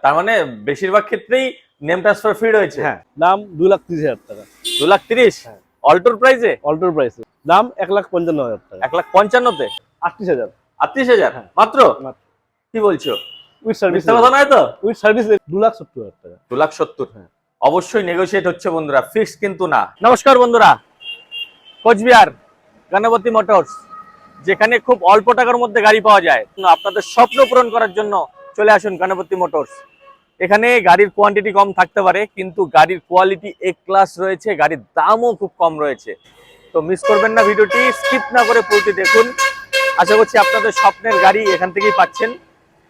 তার মানে বেশিরভাগ ক্ষেত্রেই নেম ট্রান্সফার ফ্রি রয়েছে। হ্যাঁ, দাম 2,30,000 টাকা। 2,30,000 হ্যাঁ। অল্টোর প্রাইসে? অল্টোর প্রাইসে দাম 1,55,000 টাকা। 1,55,000-তে 38,000। 38,000 হ্যাঁ। মাত্র? মাত্র। কি বলছো? With service. মিথ্যা কথা নয় তো? উইথ সার্ভিস 2,70,000 টাকা। 2,70,000। হ্যাঁ। অবশ্যই নেগোশিয়েট হচ্ছে বন্ধুরা, ফিক্স কিন্তু না। নমস্কার বন্ধুরা, কোচবিহার গণপতি মোটরস, যেখানে খুব অল্প টাকার মধ্যে গাড়ি পাওয়া যায়। আপনাদের স্বপ্ন পূরণ করার জন্য চলে আসুন গণপতি মোটরস। এখানে গাড়ির কোয়ান্টিটি কম থাকতে পারে, কিন্তু গাড়ির কোয়ালিটি এ ক্লাস রয়েছে, গাড়ির দামও খুব কম রয়েছে। তো মিস করবেন না, ভিডিওটি স্কিপ না করে পুরোটি দেখুন। আশা করছি আপনাদের স্বপ্নের গাড়ি এখান থেকেই পাচ্ছেন।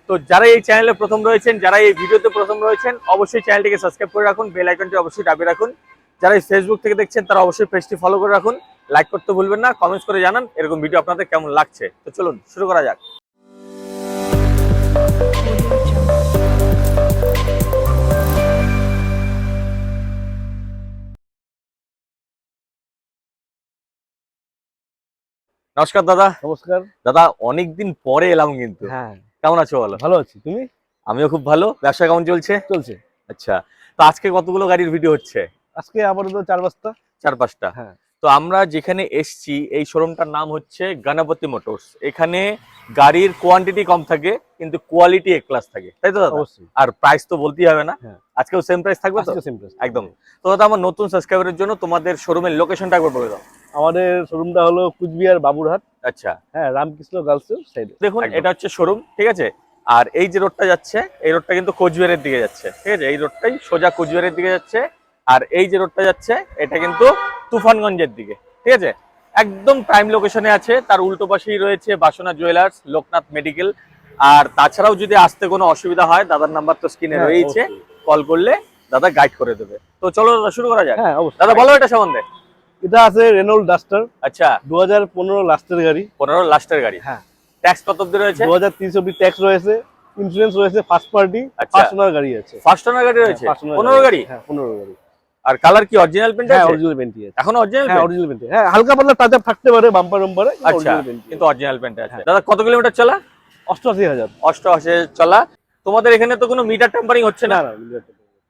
তো যারা এই চ্যানেলে প্রথম রয়েছেন, যারা এই ভিডিওতে প্রথম রয়েছেন, অবশ্যই চ্যানেলটিকে সাবস্ক্রাইব করে রাখুন, বেল আইকনটি অবশ্যই দাবিয়ে রাখুন। যারা এই ফেসবুক থেকে দেখছেন তারা অবশ্যই পেজটি ফলো করে রাখুন, লাইক করতে ভুলবেন না, কমেন্টস করে জানান এরকম ভিডিও আপনাদের কেমন লাগছে। তো চলুন শুরু করা যাক। নমস্কার দাদা। নমস্কার দাদা, অনেকদিন পরে এলাম কিন্তু। হ্যাঁ, কেমন আছো বলো? ভালো আছি, তুমি? আমিও খুব ভালো। ব্যবসা কেমন চলছে? চলছে। আচ্ছা, তো আজকে কতগুলো গাড়ির ভিডিও হচ্ছে? আজকে আপাতত 4-5টা। 4-5টা। হ্যাঁ। তো আমরা যেখানে এসছি, এই শোরুমটার নাম হচ্ছে গণপতি মোটরস। এখানে গাড়ির কোয়ান্টিটি কম থাকে কিন্তু কোয়ালিটি এ ক্লাস থাকে, তাই তো দাদা? অবশ্যই। আর প্রাইস তো বলতেই হবে না। হ্যাঁ। আজকেও সেম প্রাইস থাকবে তো? আজকে সেম প্রাইস একদম। তো দাদা, আমার নতুন সাবস্ক্রাইবারের জন্য তোমাদের শোরুমের লোকেশনটা একবার বলে দাও। আমাদের শোরুমটা হলো কুচবিহার বাবুরহাট। আচ্ছা, হ্যাঁ, রামকৃষ্ণ গার্লসের সাইডে। দেখুন একদম। এটা হচ্ছে শোরুম, ঠিক আছে? আর এই যে রোডটা যাচ্ছে, এই রোডটা কিন্তু কোচবিহারের দিকে যাচ্ছে, ঠিক আছে? এই রোডটাই সোজা কোচবিহারের দিকে যাচ্ছে। আর এই যে রোডটা যাচ্ছে, এটা কিন্তু তুফানগঞ্জের দিকে, ঠিক আছে? একদম প্রাইম লোকেশনে আছে। তার উল্টো পাশেই রয়েছে বাসনা জুয়েলার্স, লোকনাথ মেডিকেল। আর তাছাড়াও যদি আসতে কোনো অসুবিধা হয়, দাদার নাম্বার তো স্ক্রিনে হ্যাঁ, রয়েছে, অবশ্যই। কল করলে দাদা গাইড করে দেবে। তো চলো দাদা শুরু করা যাক। হ্যাঁ, অবশ্যই। দাদা বলো এটা সম্বন্ধে। এটা আছে রেনল্ড ডাস্টার, আচ্ছা, 2015 লাস্টের গাড়ি। 15 লাস্টের গাড়ি। হ্যাঁ। ট্যাক্স কত অব্দি রয়েছে? 2030 অব্দি ট্যাক্স রয়েছে, ইন্স্যুরেন্স রয়েছে, ফার্স্ট পার্টি, আচ্ছা। ফার্স্ট ওনার গাড়ি আছে। ফার্স্ট ওনার গাড়ি রয়েছে? হ্যাঁ, first owner 15 গাড়ি? হ্যাঁ, 15 গাড়ি। আর কালার কি অরিজিনাল পেন্ট হ্যাঁ, আছে? অরিজিনাল পেন্টই আছে। এখন অরিজিনাল হ্যাঁ, পেন্ট? Original paint. হ্যাঁ, হালকা পাতলা টাচ আপ থাকতে পারে বাম্পার বাম্পারে, আচ্ছা, অরিজিনাল পেন্ট। কিন্তু অরিজিনাল পেন্ট আছে। হ্যাঁ। দাদা কত কিলোমিটার চলা? 88,000। 88 চলা। তোমাদের এখানে তো কোনো মিটার টেম্পারিং হচ্ছে না? না, না।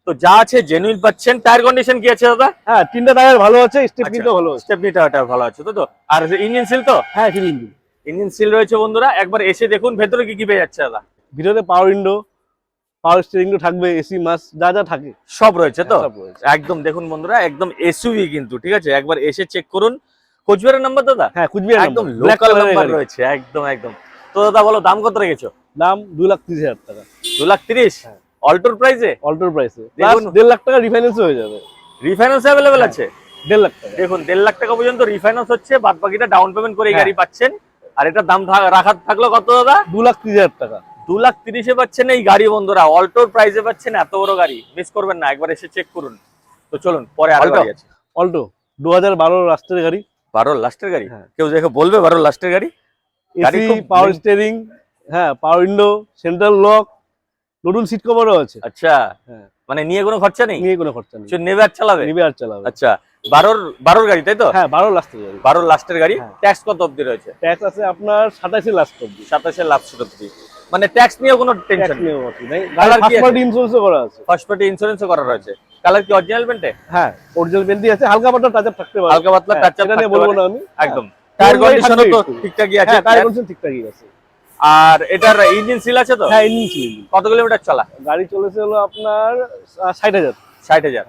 তো যা আছে জেনুইন পাচ্ছেন। টায়ার কন্ডিশন কি আছে দাদা? হ্যাঁ, 3টা টায়ার ভালো আছে, স্টেপনিটাও ভালো আছে। স্টেপনিটা ভালো আছে তো? আর ইঞ্জিন সিল তো? হ্যাঁ, ফিলিং। ইঞ্জিন সিল রয়েছে বন্ধুরা। একবার এসে দেখুন ভেতরে কি কি পেয়ে যাচ্ছে দাদা। ভিতরে পাওয়ার উইন্ডো, পাওয়ার স্টিয়ারিং থাকবে, এসি মাস যা যা থাকে সব রয়েছে তো? হ্যাঁ, সব রয়েছে। একদম দেখুন বন্ধুরা, একদম এসইউভি কিন্তু, ঠিক আছে? একবার এসে চেক করুন। কোচবিহারের নাম্বার দাদা? হ্যাঁ, কুচবিহার একদম নাম্বার, লোকাল নাম্বার রয়েছে। একদম একদম। তো দাদা বলো দাম কত রেখেছো? দাম 2,30,000 টাকা। 2,30,000 হ্যাঁ। অল্টোর প্রাইসে? অল্টোর প্রাইসে দেখুন। 1.5 লাখ টাকা রিফাইন্যান্স হয়ে যাবে। রিফাইন্যান্স অ্যাভেলেবেল আছে? 1.5 লাখ টাকা। দেখুন 1.5 লাখ টাকা পর্যন্ত রিফাইন্যান্স হচ্ছে, বাদ বাকিটা ডাউন পেমেন্ট করে এই হ্যাঁ। গাড়ি পাচ্ছেন। আর এটার দাম রাখা থাকলো কত দাদা? 2,30,000 টাকা। 2,30,000-এ পাচ্ছেন এই গাড়ি বন্ধুরা। অল্টোর প্রাইসে পাচ্ছেন এত বড় গাড়ি, মিস করবেন না, একবার এসে চেক করুন। তো চলুন পরে আরো গাড়ি আছে। অল্টো 2012 লাস্টের গাড়ি। 12 লাস্টের গাড়ি? হ্যাঁ। কেউ দেখে বলবে 12 লাস্টের গাড়ি? গাড়ি এসি, খুব পাওয়ার স্টিয়ারিং, হ্যাঁ, পাওয়ার উইন্ডো, সেন্ট্রাল লক, নতুন সিট কভারও আছে। আচ্ছা, হ্যাঁ, মানে নিয়ে কোনো খরচা নেই? নিয়ে কোনো খরচা নেই, শুধু নেবে আর চালাবে? নিবে আর চালাবে। আচ্ছা, 12 গাড়ি তাই তো? হ্যাঁ, 12 লাস্টের গাড়ি। 12 লাস্টের গাড়ি। হ্যাঁ। ট্যাক্স কত অবধি রয়েছে? ট্যাক্স আছে আপনার 27 লাস্ট অবধি। 27 লাস্ট অবধি, মানে ট্যাক্স নিয়ে কোনো টেনশন ট্যাক্স নেই। নিয়ে বাকি নাই। কালার কি ফার্স্ট আছে? পার্টি ইন্স্যুরেন্সও করা আছে। ফার্স্ট পার্টি ইন্স্যুরেন্সও করা রয়েছে। কালার কি অরিজিনাল পেন্টে? হ্যাঁ, অরিজিনাল পেন্টই আছে, হালকা পাতলা টাচ আপ থাকতে পারে। হালকা পাতলা হ্যাঁ, টাচ আপ সেটা নিয়ে থাকতে বলবো পারে। না আমি। একদম। হ্যাঁ। টায়ার ওই কন্ডিশনও তো একটু। ঠিকঠাকই আছে? হ্যাঁ, টায়ার কন্ডিশন ঠিকঠাকই আছে। আর এটার ইঞ্জিন সিল আছে তো? হ্যাঁ, ইঞ্জিন সিল। কত কিলোমিটার চলা? গাড়ি চলেছে হলো আপনার 60,000। 60,000।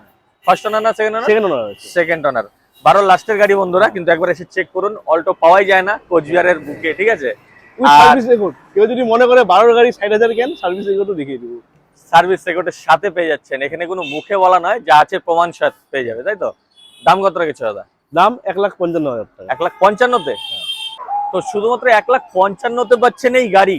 ফার্স্ট ওনার না সেকেন্ড ওনার? সেকেন্ড ওনার আছে। সেকেন্ড ওনার। 12 লাস্টের গাড়ি বন্ধুরা, কিন্তু একবার এসে চেক করুন। অল্টো পাওয়াই যায় না কোচবিহারের বুকে, ঠিক আছে? উইথ আর সার্ভিস রেকর্ড। কেউ যদি মনে করে 12 গাড়ি 60,000 কেন, সার্ভিস রেকর্ডও দেখিয়ে দেবো। সার্ভিস রেকর্ডের সাথে পেয়ে যাচ্ছেন। এখানে কোনো মুখে বলা নয়, যা আছে প্রমাণ সাথে পেয়ে যাবে, তাই তো? দাম কত রেখেছো দাদা? দাম 1,55,000 টাকা। 1,55,000-তে? তো শুধুমাত্র 1,55,000-তে পাচ্ছেন এই গাড়ি,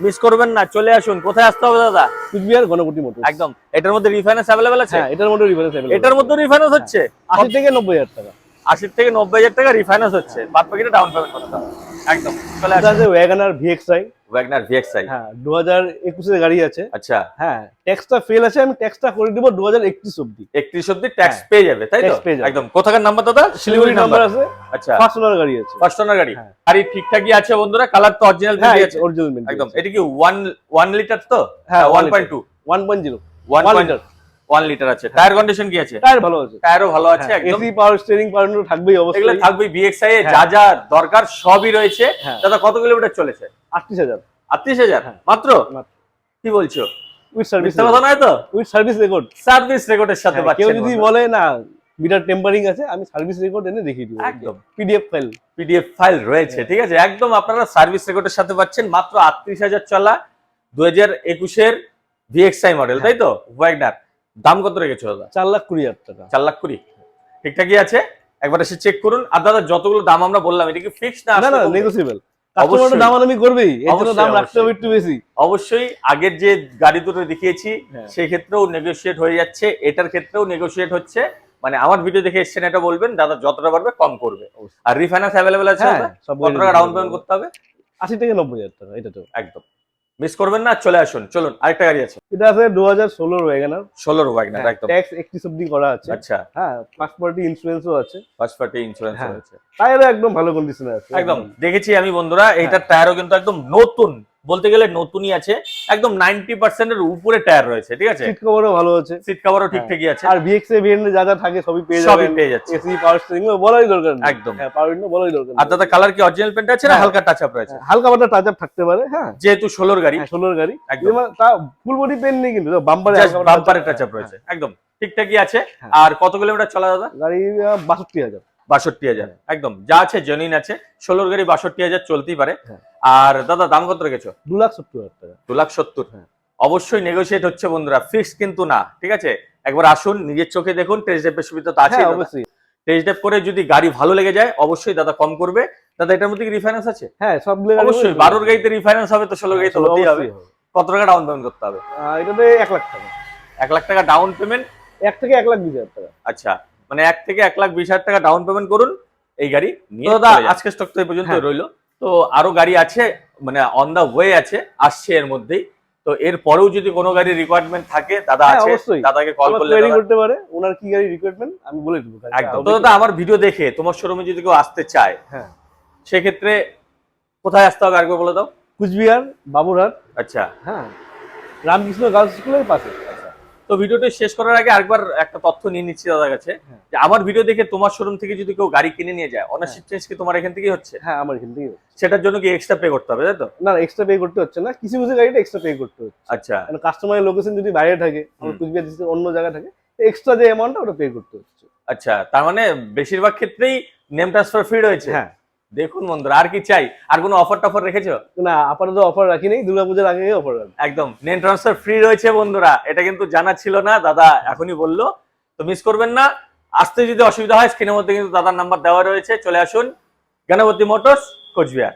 মিস করবেন না। চলে আসুন। কোথায় আসতে হবে দাদা? কুচবিহার গণপতি মোটর। একদম। এটার মধ্যে রিফাইন্যান্স অ্যাভেলেবেল আছে? হ্যাঁ, এটার মধ্যে রিফারেন্স अवेलेबल। এটার মধ্যে রিফাইন্যান্স হচ্ছে? 80 থেকে 90,000 টাকা। 80 থেকে 90,000 টাকা রিফাইন্যান্স হচ্ছে, বাদ বাকিটা ডাউন পেমেন্ট করতে হবে। একদম চলে এটা আসুন। আছে ওয়াগনার VXI। Wagner VXI। হ্যাঁ, 2021 এর গাড়ি আছে। আচ্ছা, হ্যাঁ, ট্যাক্সটা ফেল আছে, আমি ট্যাক্সটা করে দেব 2031 অবধি। 31 অবধি ট্যাক্স হ্যাঁ। পেয়ে যাবে, তাই তো? ট্যাক্স পেয়ে যাবে। একদম। কোথাকার নাম্বার দাদা? শিলিগুড়ি নাম্বার আছে। আচ্ছা, ফার্স্ট ওনার গাড়ি আছে। ফার্স্ট ওনার গাড়ি। হ্যাঁ। গাড়ি ঠিকঠাকই আছে বন্ধুরা। কালার তো অরিজিনাল হ্যাঁ, পেয়ে আছে? Original paint. একদম। এটা কি 1 লিটার তো? হ্যাঁ, 1.2 1.0 1 লিটার। 1 লিটার আছে। টায়ার কন্ডিশন কি আছে? টায়ার ভালো আছে, টায়ারও ভালো আছে একদম। এসি পাওয়ার স্টিয়ারিং পাওয়ার উইন্ডো থাকবেই এগুলো অবশ্যই। থাকবে বিএক্সআই এ হ্যাঁ। যা যা দরকার সবই রয়েছে। হ্যাঁ। দাদা কত কিলোমিটার চলেছে? 38,000 38,000 হ্যাঁ। মাত্র? মাত্র। কি বলছো? উইথ সার্ভিস, মিথ্যা কথা নয় তো? With service record. সার্ভিস রেকর্ডের সাথে কেউ পাচ্ছেন যদি বন্ধুরা। বলে না মিটার টেম্পারিং আছে, আমি সার্ভিস রেকর্ড এনে দেখিয়ে দিব একদম। PDF file. পিডিএফ ফাইল রয়েছে, ঠিক আছে, একদম আপনারা সার্ভিস রেকর্ডের সাথে পাচ্ছেন। মাত্র 38,000 চলা 2021 এর ভিএক্সআই মডেল, তাই তো? ওয়াগনার। দাম কত রেখেছো দাদা? 4,20,000 টাকা। 4,20,000 ঠিকঠাকই আছে। একবার এসে চেক করুন। আর দাদা যতগুলো দাম আমরা বললাম এটা কি ফিক্স না? না না, নেগোসিয়েবল। অবশ্যই। কাস্টমার দামাদামি করবেই, এর জন্য দাম অবশ্যই, রাখতে হবে একটু বেশি। অবশ্যই আগের যে গাড়ি দুটো দেখিয়েছি হ্যাঁ। সেই ক্ষেত্রেও নেগোশিয়েট হয়ে যাচ্ছে, এটার ক্ষেত্রেও নেগোশিয়েট হচ্ছে। মানে আমার ভিডিও দেখে এসেছেন এটা বলবেন, দাদা যতটা পারবে কম করবে। আর রিফাইন্যান্স অ্যাভেলেবেল আছে? হ্যাঁ, দাদা? সব কত টাকা ডাউন পেমেন্ট করতে হবে? 80 থেকে 90,000 টাকা, এটা তো একদম মিস করবেন না, চলে আসুন। চলুন আরেকটা গাড়ি আছে, এটা আছে 2016 ওয়াগনার। 16 ওয়াগনার একদম। ট্যাক্স 31 অবধি করা আছে। আচ্ছা, হ্যাঁ, ফার্স্ট পার্টি ইন্স্যুরেন্সও আছে। ফার্স্ট পার্টি ইন্স্যুরেন্স হ্যাঁ। রয়েছে। টায়ারও একদম ভালো কন্ডিশনে আছে। একদম দেখেছি আমি বন্ধুরা, এইটার টায়ারও কিন্তু একদম নতুন, বলতে গেলে নতুনই আছে। একদম 90% এর উপরে টায়ার রয়েছে, ঠিক আছে। সিট কভারও ভালো আছে, সিট কভারও ঠিকঠাকই আছে। আর ভিএক্সএ ভেরিয়েন্টে যা যা থাকে সবই পেয়ে সবই যাবেন। পেয়ে যাচ্ছে। এসি পাওয়ার স্টিয়ারিং বলাই দরকার নেই। একদম। হ্যাঁ, পাওয়ার উইন্ডো বলাই দরকার আর নেই। দাদা কালার কি অরিজিনাল পেন্ট আছে না হ্যাঁ। হালকা টাচ আপ রয়েছে? হালকা পাতলা টাচ আপ থাকতে পারে। হ্যাঁ, যেহেতু 16 গাড়ি, 16 গাড়ি একদম। এবার তা ফুল বডি পেন নেই, কিন্তু বাম্পারে বাম্পারে টাচ আপ রয়েছে, একদম ঠিকঠাকই আছে। হ্যাঁ। আর কত কিলোমিটার চলা দাদা? গাড়ি 62,000। 62,000 একদম যা আছে জেনুইন আছে। 16 গাড়ি 62,000 চলতেই পারে। হ্যাঁ। আর দাদা দাম কত রেখেছো? 2,70,000 টাকা। 2,70,000 হ্যাঁ। অবশ্যই নেগোশিয়েট হচ্ছে বন্ধুরা, ফিক্স কিন্তু না, ঠিক আছে। একবার আসুন, নিজের চোখে দেখুন, টেস্ট ড্রাইভের সুবিধা তো আছে। হ্যাঁ, অবশ্যই। টেস্ট ড্রাইভ করে যদি গাড়ি ভালো লেগে যায় অবশ্যই দাদা কম করবে। দাদা এটার মধ্যে কি রিফাইন্যান্স আছে? হ্যাঁ, সবগুলো অবশ্যই 12 গাড়িতে রিফাইন্যান্স হবে তো 16 গাড়িতে হতেই হবে। কত টাকা ডাউন পেমেন্ট করতে হবে? এটাতে 1 লাখ টাকা। 1 লাখ টাকা ডাউন পেমেন্ট। 1 থেকে 1,20,000 টাকা। আচ্ছা, মানে 1 থেকে 1,20,000 টাকা ডাউন পেমেন্ট করুন এই গাড়ি নিয়ে। দাদা আজকে স্টক তো এই পর্যন্ত রইলো। তো আরো গাড়ি আছে, মানে অন দা ওয়ে আছে, আসছে এর মধ্যেই। তো এর পরেও যদি কোনো গাড়ির রিকোয়ারমেন্ট থাকে দাদা আছে, অবশ্যই দাদাকে কল করলে কোয়েরি দাদা করতে পারে, ওনার কি গাড়ি রিকোয়ারমেন্ট আমি বলে দেব। একদম। তো দাদা আমার ভিডিও দেখে তোমার শোরুমে যদি কেউ আসতে চায়, হ্যাঁ, সেক্ষেত্রে কোথায় আসতে হবে আরেকবার বলে দাও। কুচবিহার বাবুরহাট, আচ্ছা, হ্যাঁ, রামকৃষ্ণ গার্লস স্কুলের পাশে। তো ভিডিওটি শেষ করার আগে আরেকবার একটা তথ্য নিয়ে নিচ্ছি দাদার কাছে, হ্যাঁ। যে আমার ভিডিও দেখে তোমার শোরুম থেকে যদি কেউ গাড়ি কিনে নিয়ে যায়, অনারশিপ চেঞ্জ কি তোমার এখান থেকেই হচ্ছে? হ্যাঁ, আমার এখান থেকে। সেটার জন্য কি এক্সট্রা পে করতে হবে, তাই তো? না, এক্সট্রা পে করতে হচ্ছে না, কিছু কিছু গাড়িটা এক্সট্রা পে করতে হচ্ছে। আচ্ছা, কারণ কাস্টমারের লোকেশন যদি বাইরে থাকে, আমার কুচবিহার ডিস্ট্রিক্ট অন্য জায়গায় থাকে, এক্সট্রা যে অ্যামাউন্টটা ওটা পে করতে হচ্ছে। আচ্ছা, তার মানে বেশিরভাগ ক্ষেত্রেই নেম ট্রান্সফার ফ্রি রয়েছে। হ্যাঁ। দেখুন বন্ধুরা, আর কি চাই? আর কোনো অফার টফার রেখেছো? না, আপাতত অফার রাখি নেই, দুর্গাপূজার আগে অফার রাখি। একদম নেম ট্রান্সফার ফ্রি রয়েছে বন্ধুরা, এটা কিন্তু জানা ছিল না, দাদা এখনই বললো। তো মিস করবেন না। আসতে যদি অসুবিধা হয় স্ক্রিনের মধ্যে কিন্তু দাদার নাম্বার দেওয়া রয়েছে, চলে আসুন গণপতি মোটরস কোচবিহার।